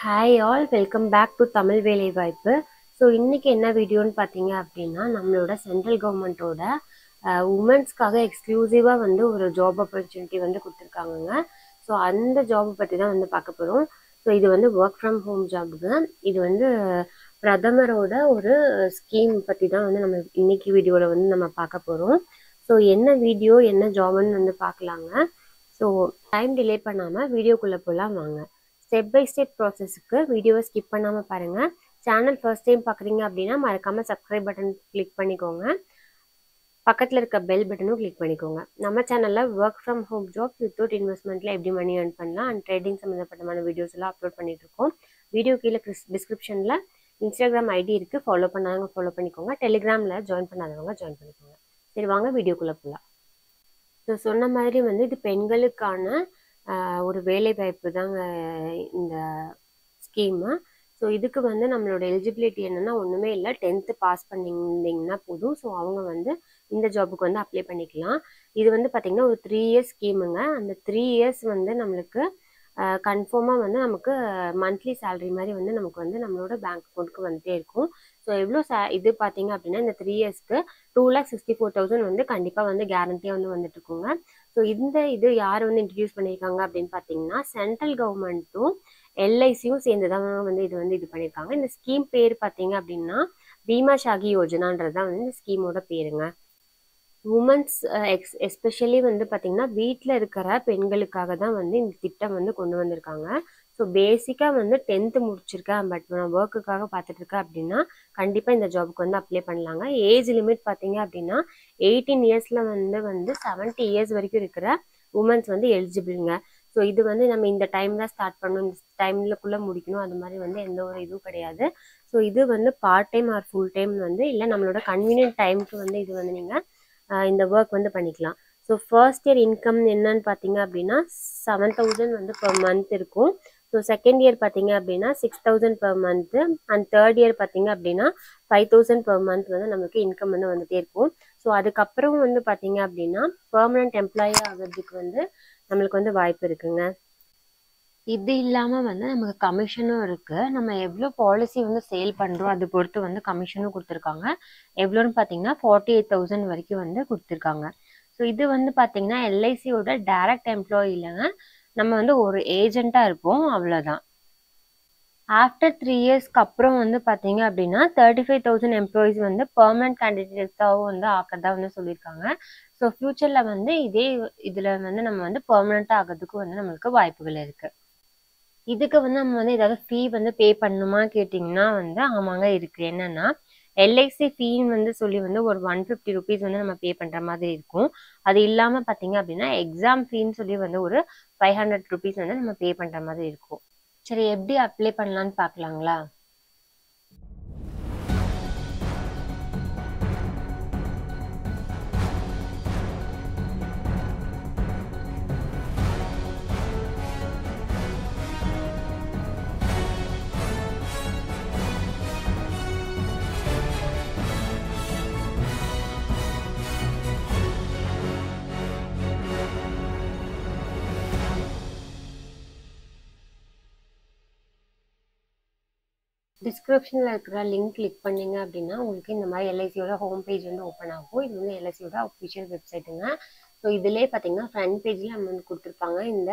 Hi all welcome back to Tamil வேலைவாய்ப்பு. So இன்றைக்கி என்ன வீடியோன்னு பார்த்தீங்க அப்படின்னா நம்மளோட சென்ட்ரல் கவர்மெண்ட்டோட உமன்ஸ்க்காக எக்ஸ்க்ளூசிவாக வந்து ஒரு ஜாப் ஆப்பர்ச்சுனிட்டி வந்து கொடுத்துருக்காங்கங்க. ஸோ அந்த ஜாபை பற்றி தான் வந்து பார்க்க போகிறோம். ஸோ இது வந்து ஒர்க் ஃப்ரம் ஹோம் ஜாபுங்க. இது வந்து பிரதமரோட ஒரு ஸ்கீம் பற்றி தான் வந்து நம்ம இன்னைக்கு வீடியோவில் வந்து நம்ம பார்க்க போகிறோம். ஸோ என்ன வீடியோ என்ன ஜாப்னு வந்து பார்க்கலாங்க. ஸோ டைம் டிலே பண்ணாமல் வீடியோக்குள்ளே போகலாம் வாங்க. ஸ்டெப் பை ஸ்டெப் ப்ராசஸ்க்கு வீடியோவை ஸ்கிப் பண்ணாமல் பாருங்கள். சேனல் ஃபர்ஸ்ட் டைம் பார்க்குறீங்க அப்படின்னா மறக்காமல் சப்ஸ்கிரைப் பட்டன் கிளிக் பண்ணிக்கோங்க. பக்கத்தில் இருக்க பெல் பட்டனும் கிளிக் பண்ணிக்கோங்க. நம்ம சேனலில் work from home job without இன்வெஸ்ட்மெண்ட்டில் எப்படி மணி ஏர்ன் பண்ணலாம் அண்ட் ட்ரேடிங் சம்மந்தப்பட்டமான வீடியோஸ் எல்லாம் அப்லோட் பண்ணிகிட்ருக்கோம். வீடியோ கீழே டிஸ்கிரிப்ஷனில் இன்ஸ்டாகிராம் ஐடி இருக்குது, ஃபாலோ பண்ணாதவங்க ஃபாலோ பண்ணிக்கோங்க. டெலிகிராமில் ஜாயின் பண்ணாதவங்க ஜாயின் பண்ணிக்கோங்க. சரி வாங்க வீடியோக்குள்ளே போகலாம். ஸோ சொன்ன மாதிரி வந்து இது பெண்களுக்கான ஒரு வேலை வாய்ப்பு தாங்க இந்த ஸ்கீமு. ஸோ இதுக்கு வந்து நம்மளோட எலிஜிபிலிட்டி என்னென்னா ஒன்றுமே இல்லை, 10th பாஸ் பண்ணியிருந்தீங்கன்னா போதும். ஸோ அவங்க வந்து இந்த ஜாபுக்கு வந்து அப்ளை பண்ணிக்கலாம். இது வந்து பார்த்திங்கன்னா ஒரு 3 இயர்ஸ் ஸ்கீமுங்க. அந்த 3 இயர்ஸ் வந்து நம்மளுக்கு கன்ஃபார்மாக வந்து நமக்கு மந்த்லி சேலரி மாதிரி வந்து நமக்கு வந்து நம்மளோட பேங்க் அக்கௌண்ட்டுக்கு வந்துட்டே இருக்கும். ஸோ எவ்வளோ இது பார்த்தீங்க அப்படின்னா இந்த 3 இயர்ஸ்க்கு 2,64,000 வந்து கண்டிப்பாக வந்து கேரண்டியாக வந்து வந்துட்டு இருக்குங்க. ஸோ இது யார் வந்து இன்ட்ரடியூஸ் பண்ணியிருக்காங்க அப்படின்னு பார்த்தீங்கன்னா சென்ட்ரல் கவர்மெண்ட்டும் எல்ஐசியும் சேர்ந்து தான் வந்து இது பண்ணியிருக்காங்க. இந்த ஸ்கீம் பேர் பார்த்தீங்க அப்படின்னா பீமா ஷாகி யோஜனான்றது தான் வந்து இந்த ஸ்கீமோட பேருங்க. உமன்ஸ் எஸ்பெஷலி வந்து பார்த்திங்கன்னா வீட்டில் இருக்கிற பெண்களுக்காக தான் வந்து இந்த திட்டம் வந்து கொண்டு வந்திருக்காங்க. ஸோ பேசிக்காக வந்து 10th முடிச்சிருக்கேன் பட் நான் ஒர்க்குக்காக பார்த்துட்ருக்கேன் அப்படின்னா கண்டிப்பாக இந்த ஜாபுக்கு வந்து அப்ளை பண்ணலாங்க. ஏஜ் லிமிட் பார்த்தீங்க அப்படின்னா 18 இயர்ஸில் வந்து 70 இயர்ஸ் வரைக்கும் இருக்கிற உமன்ஸ் வந்து எலிஜிபிளுங்க. ஸோ இது வந்து நம்ம இந்த டைம் தான் ஸ்டார்ட் பண்ணணும், இந்த டைம்லக்குள்ளே முடிக்கணும், அது மாதிரி வந்து எந்த ஒரு இதுவும் கிடையாது. ஸோ இது வந்து part time or full time வந்து இல்லை நம்மளோட கன்வீனியன்ட் டைமுக்கு வந்து இது வந்து நீங்கள் இந்த ஒர்க் வந்து பண்ணிக்கலாம். ஸோ ஃபர்ஸ்ட் இயர் இன்கம் என்னன்னு பார்த்தீங்க அப்படின்னா 7,000 வந்து பர் மந்த் இருக்கும். ஸோ செகண்ட் இயர் பார்த்தீங்க அப்படின்னா 6,000 per month and third year பார்த்தீங்க அப்படின்னா 5,000 பர் மந்த் வந்து நமக்கு இன்கம் வந்து வந்துட்டே இருக்கும். ஸோ அதுக்கப்புறம் வந்து பார்த்தீங்க அப்படின்னா பெர்மனன்ட் எம்ப்ளாயி ஆகிறதுக்கு வந்து நம்மளுக்கு வந்து வாய்ப்பு இருக்குங்க. இது இல்லாமல் வந்து நமக்கு கமிஷனும் இருக்குது. நம்ம எவ்வளோ பாலிசி வந்து சேல் பண்ணுறோம் அது பொறுத்து வந்து கமிஷனும் கொடுத்துருக்காங்க. எவ்வளோன்னு பார்த்தீங்கன்னா 48,000 வரைக்கும் வந்து கொடுத்துருக்காங்க. ஸோ இது வந்து பார்த்தீங்கன்னா எல்ஐசியோட டைரக்ட் எம்ப்ளாயி இல்லைங்க, நம்ம வந்து ஒரு ஏஜெண்ட்டாக இருப்போம், அவ்வளோதான். ஆஃப்டர் 3 இயர்ஸ்க்கு அப்புறம் வந்து பார்த்தீங்க அப்படின்னா 35,000 எம்ப்ளாயிஸ் வந்து பெர்மனன்ட் கேண்டிடேட்ஸாகவும் வந்து ஆக்கிறதா வந்து சொல்லியிருக்காங்க. ஸோ ஃப்யூச்சரில் வந்து இதில் வந்து நம்ம வந்து பெர்மனண்ட்டாக ஆகிறதுக்கும் வந்து நம்மளுக்கு வாய்ப்புகள் இருக்குது. இதுக்கு வந்து நம்ம வந்து ஏதாவது ஃபீ வந்து பே பண்ணணுமா கேட்டிங்கன்னா வந்து ஆமாங்க இருக்குது. என்னென்னா எல்ஐசி ஃபீன்னு வந்து சொல்லி வந்து ஒரு 150 ருபீஸ் வந்து நம்ம பே பண்ணுற மாதிரி இருக்கும். அது இல்லாமல் பார்த்தீங்க அப்படின்னா எக்ஸாம் ஃபீன்னு சொல்லி வந்து ஒரு 500 ருபீஸ் வந்து நம்ம பே பண்ணுற மாதிரி இருக்கும். சரி எப்படி அப்ளை பண்ணலான்னு பார்க்கலாங்களா? டிஸ்கிரிப்ஷனில் இருக்கிற லிங்க் கிளிக் பண்ணிங்க அப்படின்னா உங்களுக்கு இந்த மாதிரி எல்ஐசியோட ஹோம் பேஜ் வந்து ஓப்பன் ஆகும். இது வந்து எல்ஐசியோட அஃபிஷியல் வெப்சைட்டுங்க. ஸோ இதிலே பார்த்தீங்கன்னா ஃப்ரண்ட் பேஜில் நம்ம வந்து கொடுத்துருப்பாங்க, இந்த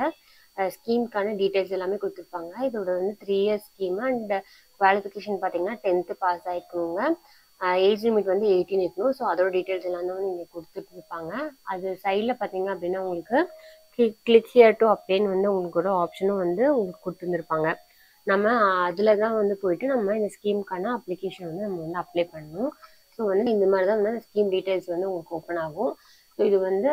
ஸ்கீமுக்கான டீட்டெயில்ஸ் எல்லாமே கொடுத்துருப்பாங்க. இதோட வந்து 3 இயர்ஸ் ஸ்கீம் அண்ட் குவாலிஃபிகேஷன் பார்த்தீங்கன்னா 10th பாஸ் ஆகிக்கணுங்க. ஏஜ் லிமிட் வந்து 18 இருக்கணும். ஸோ அதோட டீட்டெயில்ஸ் எல்லாம் வந்து நீங்கள் கொடுத்துட்ருப்பாங்க. அது சைடில் பார்த்தீங்க அப்படின்னா உங்களுக்கு கிளிக் ஹியர் டு அப்ளைன்னு வந்து உங்களுக்கு ஒரு ஆப்ஷனும் வந்து உங்களுக்கு கொடுத்துருந்துருப்பாங்க. நம்ம அதில் தான் வந்து போயிட்டு நம்ம இந்த ஸ்கீமுக்கான அப்ளிகேஷன் வந்து நம்ம வந்து அப்ளை பண்ணணும். ஸோ வந்து இந்த மாதிரி தான் வந்து ஸ்கீம் டீட்டெயில்ஸ் வந்து உங்களுக்கு ஓப்பன் ஆகும். ஸோ இது வந்து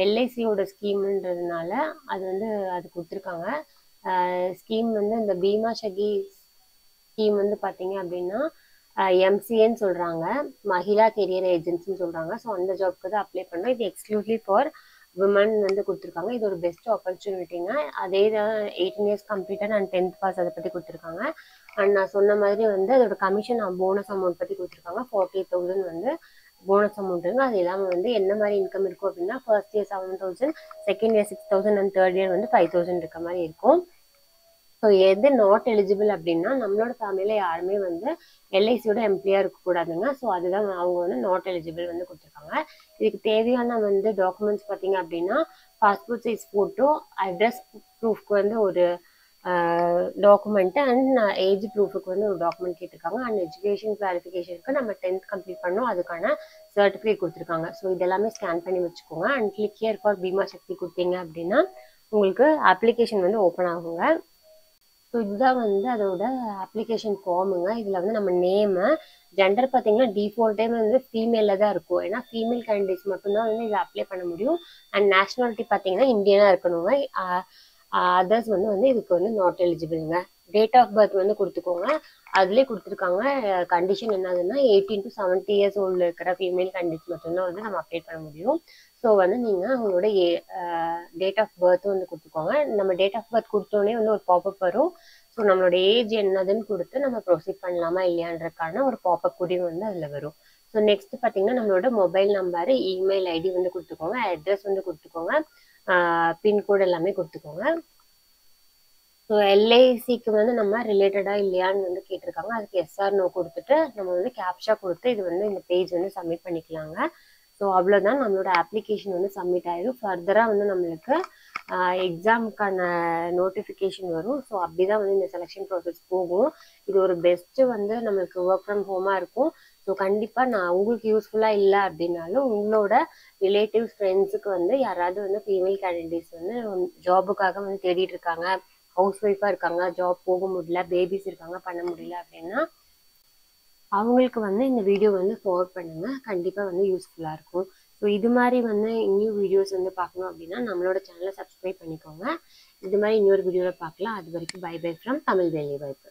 எல்ஐசியோட ஸ்கீமுன்றதுனால அது வந்து அது கொடுத்துருக்காங்க. ஸ்கீம் வந்து இந்த பீமா ஷகி ஸ்கீம் வந்து பார்த்தீங்க அப்படின்னா எம்சிஏன்னு சொல்கிறாங்க, மகிழா கெரியர் ஏஜென்சின்னு சொல்கிறாங்க. ஸோ அந்த ஜாப்க்கு தான் அப்ளை பண்ணோம். இது எக்ஸ்க்ளூசிவ் ஃபார் விமன் வந்து கொடுத்துருக்காங்க. இது ஒரு பெஸ்ட் ஆப்பர்ச்சுனிட்டிங்க. அதே தான் 18 years completed and 10th pass அதை பற்றி கொடுத்துருக்காங்க. அண்ட் நான் சொன்ன மாதிரி வந்து அதோட கமிஷன் போனஸ் அமௌண்ட் பற்றி கொடுத்துருக்காங்க. 48,000 வந்து போனஸ் அமௌண்ட்டுங்க. அது இல்லாமல் வந்து என்ன மாதிரி இன்கம் இருக்கும் அப்படின்னா first year 7,000, second year 6,000 and third year வந்து 5,000 இருக்க மாதிரி இருக்கும். ஸோ எது நாட் எலிஜிபிள் அப்படின்னா நம்மளோட ஃபேமிலியில் யாருமே வந்து எல்ஐசியோட எம்ப்ளாயாக இருக்கக்கூடாதுங்க. ஸோ அதுதான் அவங்க வந்து நாட் எலிஜிபிள் வந்து கொடுத்துருக்காங்க. இதுக்கு தேவையான வந்து டாக்குமெண்ட்ஸ் பார்த்தீங்க அப்படின்னா பாஸ்போர்ட் சைஸ் ஃபோட்டோ, அட்ரஸ் ப்ரூஃப்க்கு வந்து ஒரு டாக்குமெண்ட் அண்ட் ஏஜ் ப்ரூஃபுக்கு வந்து ஒரு டாக்குமெண்ட் கேட்டிருக்காங்க. அண்ட் எஜுகேஷன் கிளாரிஃபிகேஷனுக்கு நம்ம 10th கம்ப்ளீட் பண்ணோம், அதுக்கான சர்டிஃபிகேட் கொடுத்துருக்காங்க. ஸோ இதெல்லாமே ஸ்கேன் பண்ணி வச்சுக்கோங்க. And click here for Bima Shakti கொடுத்தீங்க அப்படின்னா உங்களுக்கு அப்ளிகேஷன் வந்து ஓப்பன் ஆகுங்க. ஸோ இதுதான் வந்து அதோட அப்ளிகேஷன் ஃபார்முங்க. இதில் வந்து நம்ம நேமு, ஜெண்டர் பார்த்தீங்கன்னா டிஃபால்ட்டே வந்து ஃபீமேலில் தான் இருக்கும். ஏன்னா ஃபீமேல் கேண்டிடேட்ஸ் மட்டும்தான் வந்து இதை அப்ளை பண்ண முடியும். அண்ட் நேஷ்னாலிட்டி பார்த்தீங்கன்னா இந்தியனாக இருக்கணுங்க. அதர்ஸ் வந்து இதுக்கு வந்து நாட் எலிஜிபிளுங்க. டேட் ஆஃப் பர்த் வந்து கொடுத்துக்கோங்க. அதுலேயே கொடுத்துருக்காங்க கண்டிஷன் என்னதுன்னா 18 to 70 இயர்ஸ் ஓல்டில் இருக்கிற ஃபீமேல் கேண்டிடேட்ஸ் மட்டும்தான் வந்து நம்ம அப்ளை பண்ண முடியும். ஸோ வந்து நீங்கள் உங்களோட டேட் ஆஃப் பர்த்தும் வந்து கொடுத்துக்கோங்க. நம்ம டேட் ஆஃப் பர்த் கொடுத்தோடனே வந்து ஒரு பாப்அப் வரும். ஸோ நம்மளோட ஏஜ் என்னதுன்னு கொடுத்து நம்ம ப்ரொசீட் பண்ணலாமா இல்லையான்றதுக்கான ஒரு பாப்அப் கூடியும் வந்து அதில் வரும். ஸோ நெக்ஸ்ட் பார்த்தீங்கன்னா நம்மளோட மொபைல் நம்பரு, இமெயில் ஐடி வந்து கொடுத்துக்கோங்க, அட்ரஸ் வந்து கொடுத்துக்கோங்க, பின்கோடு எல்லாமே கொடுத்துக்கோங்க. ஸோ எல்ஐசிக்கு வந்து நம்ம ரிலேட்டடாக இல்லையான்னு வந்து கேட்டிருக்காங்க. அதுக்கு எஸ்ஆர் நோ கொடுத்துட்டு நம்ம வந்து கேப்ஷா கொடுத்து இது வந்து இந்த பேஜ் வந்து சப்மிட் பண்ணிக்கலாங்க. ஸோ அவ்வளோதான், நம்மளோட அப்ளிகேஷன் வந்து சப்மிட் ஆயிடும். ஃபர்தராக வந்து நம்மளுக்கு எக்ஸாமுக்கான நோட்டிஃபிகேஷன் வரும். ஸோ அப்படி தான் வந்து இந்த செலெக்ஷன் ப்ராசஸ் போகும். இது ஒரு பெஸ்ட்டு வந்து நம்மளுக்கு ஒர்க் ஃப்ரம் ஹோமாக இருக்கும். ஸோ கண்டிப்பாக நான் உங்களுக்கு யூஸ்ஃபுல்லாக இல்லை அப்படின்னாலும் உங்களோட ரிலேட்டிவ்ஸ் ஃப்ரெண்ட்ஸுக்கு வந்து யாராவது வந்து ஃபீமேல் கேண்டிடேட்ஸ் வந்து ஜாபுக்காக வந்து தேடிட்டு இருக்காங்க, ஹவுஸ் ஒய்ஃபாக இருக்காங்க, ஜாப் போக முடியல, பேபிஸ் இருக்காங்க, பண்ண முடியல அப்படின்னா அவங்களுக்கு வந்து இந்த வீடியோ வந்து ஃபார்வர்ட் பண்ணுங்க. கண்டிப்பாக வந்து யூஸ்ஃபுல்லாக இருக்கும். ஸோ இது மாதிரி வந்து இன்னும் வீடியோஸ் வந்து பார்க்கணும் அப்படின்னா நம்மளோட சேனலை சப்ஸ்கிரைப் பண்ணிக்கோங்க. இது மாதிரி இன்னொரு வீடியோவில் பார்க்கலாம். அது வரைக்கும் பை பை ஃப்ரம் தமிழ் வேலைவாய்ப்பு.